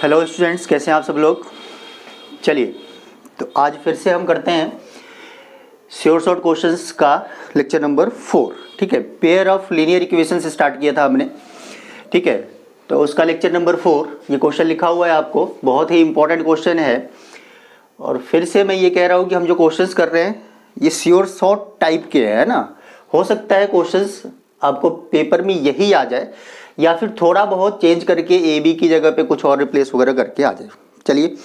Hello students, कैसे हैं आप सब लोग। चलिए, तो आज फिर से हम करते हैं श्योर शॉर्ट क्वेश्चंस का लेक्चर नंबर 4। ठीक है, पेयर ऑफ लीनियर इक्वेशन से स्टार्ट किया था हमने। ठीक है, तो उसका लेक्चर नंबर 4 ये क्वेश्चन लिखा हुआ है आपको, बहुत ही इंपॉर्टेंट क्वेश्चन है। और फिर से मैं ये कह रहा हूँ कि हम जो क्वेश्चंस कर रहे हैं ये श्योर शॉर्ट टाइप के है ना। हो सकता है क्वेश्चंस आपको पेपर में यही आ जाए या फिर थोड़ा बहुत चेंज करके ए बी की जगह पे कुछ और रिप्लेस वगैरह करके आ जाए। चलिए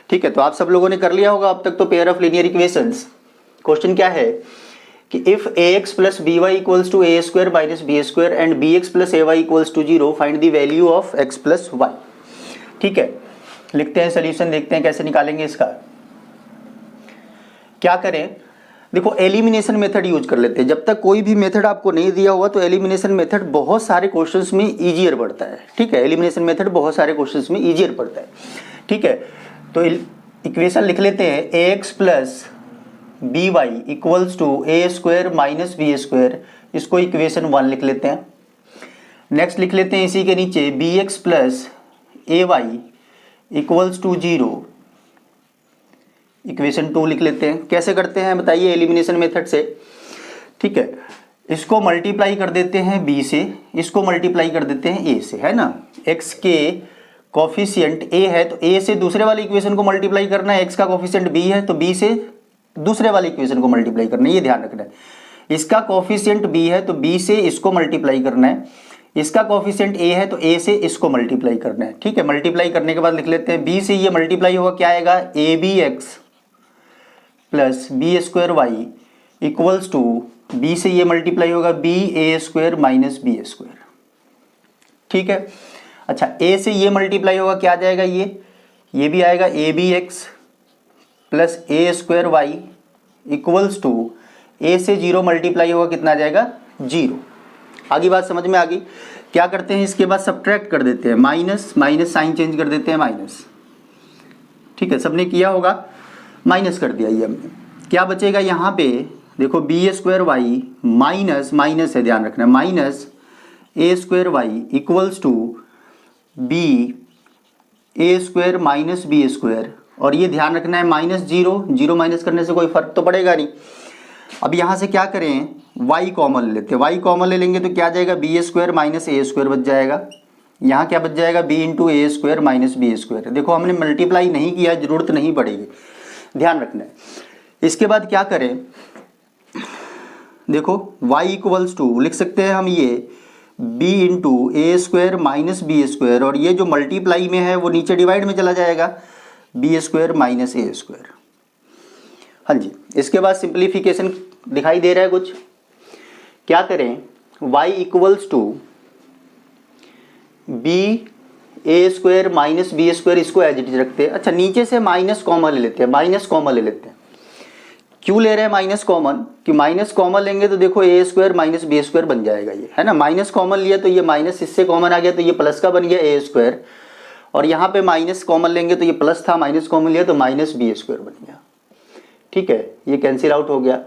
ठीक है, तो आप सब लोगों ने कर लिया होगा अब तक तो pair of linear equations. Question क्या है कि if a x plus b y equals to a square minus b square and b x plus a y equals to 0 find the value of x plus y. ठीक है, लिखते हैं solution, देखते हैं कैसे निकालेंगे इसका। क्या करें, देखो एलिमिनेशन मेथड यूज कर लेते हैं। जब तक कोई भी मेथड आपको नहीं दिया हुआ तो एलिमिनेशन मेथड बहुत सारे क्वेश्चंस में इजियर पड़ता है। ठीक है, एलिमिनेशन मेथड बहुत सारे क्वेश्चंस में इजियर पड़ता है। ठीक है, तो इक्वेशन लिख लेते हैं a x plus b y equals to a square minus b square, इसको इक्वेशन 1 लिख लेते हैं। नेक्स्ट लिख लेते हैं इसी के नीचे b x plus a y equals to 0, equation 2 लिख लेते हैं। कैसे करते हैं बताइए एलिमिनेशन मेथड से। ठीक है, इसको मल्टीप्लाई कर देते हैं b से, इसको मल्टीप्लाई कर देते हैं a से, है ना। x के कोफिशिएंट a है तो a से दूसरे वाले इक्वेशन को मल्टीप्लाई करना है, x का कोफिशिएंट b है तो b से दूसरे वाले इक्वेशन को मल्टीप्लाई करना है, ये ध्यान रखना है। इसका कोफिशिएंट b है तो b से इसको मल्टीप्लाई करना है, इसका कोफिशिएंट a है तो a से इसको मल्टीप्लाई करना है। ठीक है, मल्टीप्लाई करने के बाद लिख लेते हैं b से ये मल्टीप्लाई होगा, क्या आएगा a b x plus b square y equals to b से ये मल्टीप्लाई होगा b a square minus b square. ठीक है, अच्छा ए से ये मल्टीप्लाई होगा, क्या आ जाएगा ये भी आएगा a b x plus a square y equals to a से 0 मल्टीप्लाई होगा, कितना आ जाएगा 0। आगे बात समझ में आ गई। क्या करते हैं, इसके बाद सब्ट्रैक्ट कर देते हैं, माइनस माइनस साइन चेंज कर देते हैं माइनस। ठीक है, सबने किया होगा, माइनस कर दिया ये हमने। क्या बचेगा यहाँ पे, देखो b square y minus minus है, ध्यान रखना, minus a square y equals to b a square minus b square, और ये ध्यान रखना है माइनस 0 माइनस करने से कोई फर्क तो पड़ेगा नहीं। अब यहाँ से क्या करें, y कॉमन ले लेते हैं, y कॉमन ले लेंगे तो क्या आ जाएगा B square minus a square बच जाएगा। यहाँ क्या बच जाएगा b इंटू ए स्क्वायर माइनस बी स्क्वायर। देखो हमने मल्टीप्लाई नहीं किया, जरूरत नहीं पड़ेगी, ध्यान रखना है। इसके बाद क्या करें, देखो y इक्वल्स टू लिख सकते हैं हम ये b इंटू ए स्क्वायर माइनस बी स्क्वायर, और ये जो मल्टीप्लाई में है वो नीचे डिवाइड में चला जाएगा, B square minus a square. हाँ जी, इसके बाद सिंप्लीफिकेशन दिखाई दे रहा है कुछ। क्या करें, y equals to b a square minus b square, इसको एज इट इज रखते हैं। अच्छा नीचे से माइनस कॉमन ले लेते हैं, माइनस कॉमन ले लेते हैं। क्यों ले रहे हैं माइनस कॉमन, कि माइनस कॉमन लेंगे तो देखो ए स्क्वायर माइनस बी स्क्वायर बन जाएगा ये, है ना। माइनस कॉमन लिया तो ये माइनस इससे कॉमन आ गया तो ये प्लस का बन गया ए स्क्वायर, और यहाँ पे माइनस कॉमन लेंगे तो ये प्लस था, माइनस कॉमन लिया तो माइनस बी स्क्वायर बन गया। ठीक है, ये कैंसिल आउट हो गया।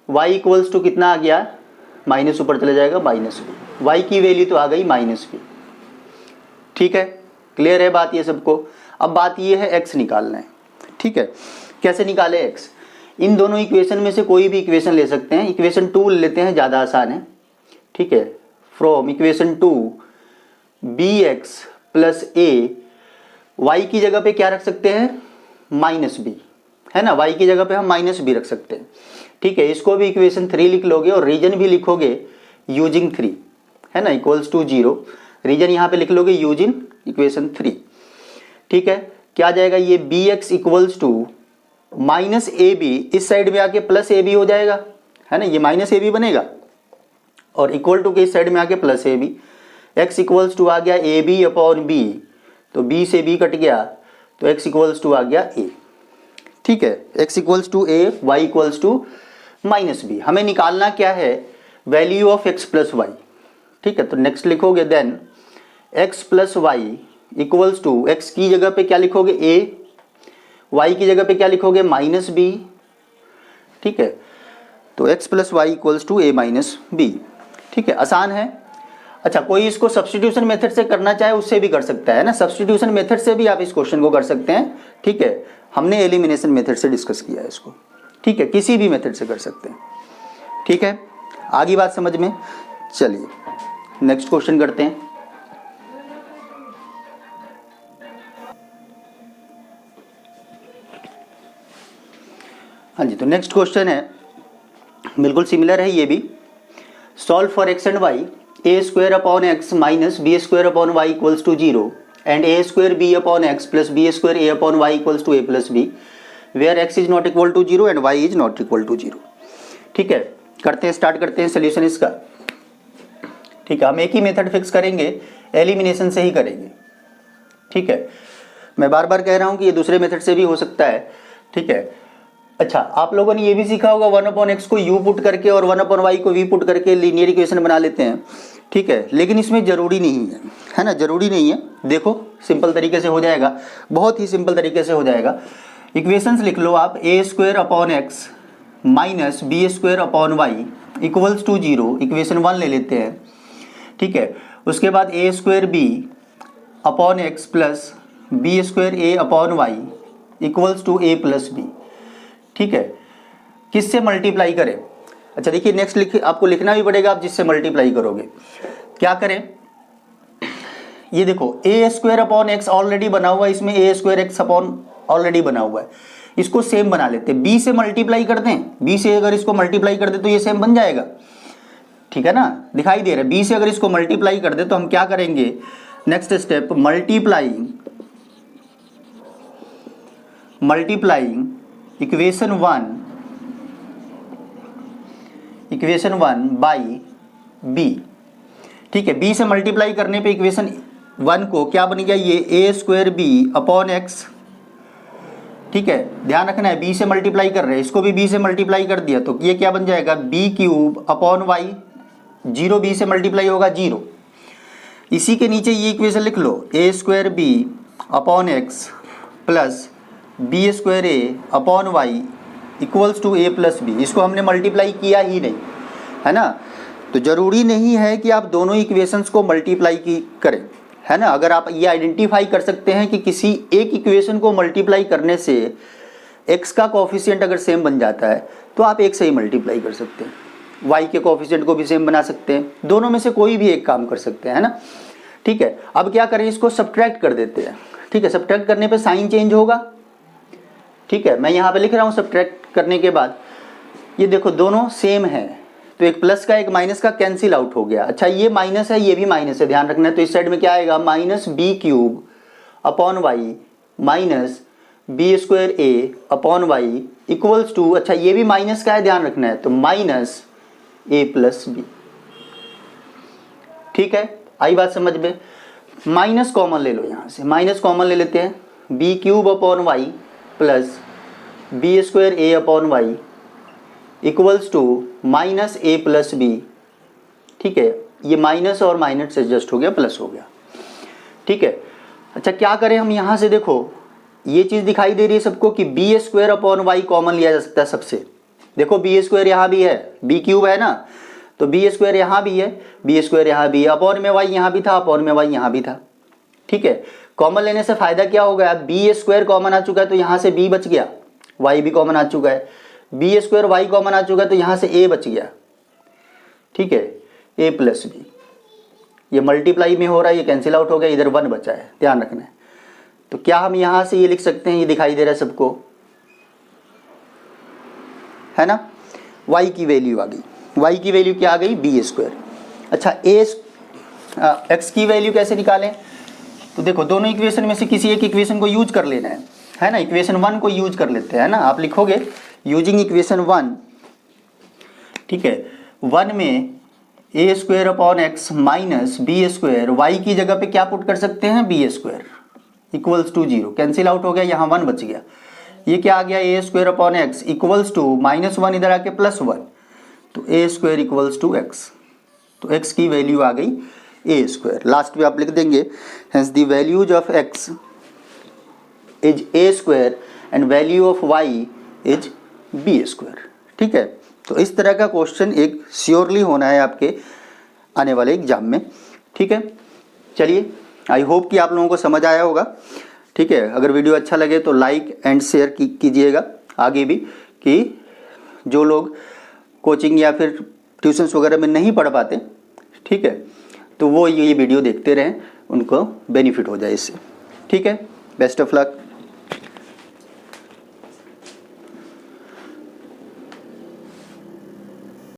वाई इक्वल्स टू कितना आ गया, माइनस ऊपर चले जाएगा माइनस बी, वाई की वैल्यू तो आ गई माइनस बी। ठीक है, क्लियर है बात ये सबको। अब बात ये है x निकालना है। ठीक है, कैसे निकाले x, इन दोनों इक्वेशन में से कोई भी इक्वेशन ले सकते हैं। इक्वेशन 2 ले लेते हैं, ज़्यादा आसान है। ठीक है, from equation 2 b x plus a, y की जगह पे क्या रख सकते हैं माइनस बी, है ना, y की जगह पे हम माइनस बी रख सकते हैं। ठीक है, इसको भी इक्वेशन 3 लिख लोगे और रीजन भी लिखोगे यूजिंग 3, है ना, इक्वल्स टू 0। रीजन यहाँ पे लिख लोगे यूजिंग इक्वेशन 3। ठीक है, क्या आ जाएगा ये b x equals to minus a b, इस साइड में आके प्लस ए बी हो जाएगा, है ना, ये माइनस ए बी बनेगा, और इक्वल टू के इस साइड में आके plus a b. X equals to आ गया ए बी अपॉन बी, तो बी से बी कट गया तो एक्स इक्वल्स टू आ गया ए। ठीक है, x equals to a, y equals to minus b. हमें निकालना क्या है, value of x plus y. ठीक है, तो नेक्स्ट लिखोगे then x plus y equals to, x की जगह पे क्या लिखोगे ए, वाई की जगह पे क्या लिखोगे माइनस बी। ठीक है, तो x plus y equals to a minus b. ठीक है, आसान है। अच्छा, कोई इसको सब्स्टिट्यूशन मेथड से करना चाहे उससे भी कर सकता है ना, सब्स्टिट्यूशन मेथड से भी आप इस क्वेश्चन को कर सकते हैं। ठीक है, हमने एलिमिनेशन मेथड से डिस्कस किया है इसको। ठीक है, किसी भी मेथड से कर सकते हैं। ठीक है, आगे बात समझ में। चलिए नेक्स्ट क्वेश्चन करते हैं। हाँ जी, तो नेक्स्ट क्वेश्चन है, बिल्कुल सिमिलर है ये भी। Solve for x and y a square upon x minus b square upon y equals to 0 and a square b upon x plus b square a upon y equals to a plus b where x is not equal to 0 and y is not equal to 0। ठीक है, करते हैं, start करते हैं solution इसका। ठीक है, हम एक ही मेथड फिक्स करेंगे, एलिमिनेशन से ही करेंगे। ठीक है, मैं बार बार कह रहा हूँ कि ये दूसरे मेथड से भी हो सकता है। ठीक है, अच्छा, आप लोगों ने ये भी सीखा होगा 1/x को u पुट करके और 1/y को v पुट करके लीनियर इक्वेशन बना लेते हैं। ठीक है, लेकिन इसमें ज़रूरी नहीं है ना, ज़रूरी नहीं है। देखो सिंपल तरीके से हो जाएगा, बहुत ही सिंपल तरीके से हो जाएगा। इक्वेशंस लिख लो आप, a square upon x minus b square upon y equals to 0, equation 1 ले लेते हैं। ठीक है, उसके बाद a square b upon x plus b square a upon y equals to a plus b. ठीक है, किससे मल्टीप्लाई करें? अच्छा देखिए, नेक्स्ट आपको लिखना भी पड़ेगा आप जिससे मल्टीप्लाई करोगे। क्या करें, ये देखो ए स्क्वायर अपॉन एक्स ऑलरेडी बना हुआ है, इसमें ए स्क्वायर एक्स अपॉन ऑलरेडी बना हुआ है, इसको सेम बना लेते हैं। बी से मल्टीप्लाई कर दें, बी से अगर इसको मल्टीप्लाई कर दे तो ये सेम बन जाएगा। ठीक है ना, दिखाई दे रहा है। बी से अगर इसको मल्टीप्लाई कर दे तो हम क्या करेंगे, next step multiplying equation 1 by b. ठीक है, बी से मल्टीप्लाई करने पे इक्वेशन 1 को क्या बन गया, ये ए स्क्वायर बी अपॉन एक्स। ठीक है, ध्यान रखना है, बी से मल्टीप्लाई कर रहे हैं, इसको भी बी से मल्टीप्लाई कर दिया तो ये क्या बन जाएगा, b cube upon y. 0 b से मल्टीप्लाई होगा 0। इसी के नीचे ये इक्वेशन लिख लो, a square b upon x plus b square a upon y equals to a plus b. इसको हमने मल्टीप्लाई किया ही नहीं है ना, तो ज़रूरी नहीं है कि आप दोनों इक्वेशंस को मल्टीप्लाई करें, है ना। अगर आप ये आइडेंटिफाई कर सकते हैं कि किसी एक इक्वेशन को मल्टीप्लाई करने से एक्स का कोफिशिएंट अगर सेम बन जाता है तो आप एक से ही मल्टीप्लाई कर सकते हैं, वाई के कोफिशिएंट को भी सेम बना सकते हैं, दोनों में से कोई भी एक काम कर सकते हैं, है ना। ठीक है, अब क्या करें, इसको सब्ट्रैक्ट कर देते हैं। ठीक है, सब्ट्रैक्ट करने पे साइन चेंज होगा। ठीक है, मैं यहाँ पे लिख रहा हूँ सब्ट्रैक्ट करने के बाद, ये देखो दोनों सेम है तो एक प्लस का एक माइनस का कैंसिल आउट हो गया। अच्छा, ये माइनस है, ये भी माइनस है, ध्यान रखना है। तो इस साइड में क्या आएगा, minus b cube upon y minus b square a upon y equals to, अच्छा ये भी माइनस का है, ध्यान रखना है, तो माइनस ए प्लस बी। ठीक है, आई बात समझ में। माइनस कॉमन ले लो, यहाँ से माइनस कॉमन ले लेते हैं, b cube upon y plus b square a upon y equals to minus a plus b. ठीक है, ये माइनस और माइनस एडजस्ट हो गया, प्लस हो गया। ठीक है, अच्छा क्या करें हम यहाँ से, देखो ये चीज़ दिखाई दे रही है सबको कि b square upon y common लिया जा सकता है सबसे। देखो बी स्क्वायर यहाँ भी है, बी क्यूब है ना, तो बी स्क्वायर यहाँ भी है, बी स्क्वायर यहाँ भी है, अपॉन में वाई यहाँ भी था, अपॉन में वाई यहाँ भी था। ठीक है, कॉमन लेने से फायदा क्या हो गया, बी स्क्वायर कॉमन आ चुका है तो यहाँ से बी बच गया, वाई भी कॉमन आ चुका है, बी स्क्वायर वाई कॉमन आ चुका है तो यहाँ से ए बच गया। ठीक है, ए प्लस बी, ये मल्टीप्लाई में हो रहा है, ये कैंसिल आउट हो गया, इधर 1 बचा है, ध्यान रखना है। तो क्या हम यहाँ से ये लिख सकते हैं, ये दिखाई दे रहा है सबको, है ना। y की वैल्यू आ गई, y की वैल्यू क्या आ गई, बी स्क्वायर। अच्छा x की वैल्यू कैसे निकालें, तो देखो दोनों इक्वेशन में से किसी एक इक्वेशन को यूज कर लेना है ना। इक्वेशन 1 को यूज कर लेते हैं ना, आप लिखोगे यूजिंग इक्वेशन 1। ठीक है, 1 में a square upon x minus b square, y की जगह पे क्या पुट कर सकते हैं, b square equals to 0, cancel out हो गया, यहाँ 1 बच गया। ये क्या आ गया, a square upon x equals to -1 इधर आके +1, तो a square equals to x, तो एक्स की वैल्यू आ गई ए स्क्वायर। लास्ट में आप लिख देंगे hence the values of x is a square and value of y is b square. ठीक है, तो इस तरह का क्वेश्चन एक श्योरली होना है आपके आने वाले एग्जाम में। ठीक है, चलिए आई होप कि आप लोगों को समझ आया होगा। ठीक है, अगर वीडियो अच्छा लगे तो लाइक एंड शेयर कीजिएगा आगे भी, कि जो लोग कोचिंग या फिर ट्यूशन्स वगैरह में नहीं पढ़ पाते, ठीक है, तो वो ये वीडियो देखते रहें, उनको बेनिफिट हो जाए इससे। ठीक है, बेस्ट ऑफ लक।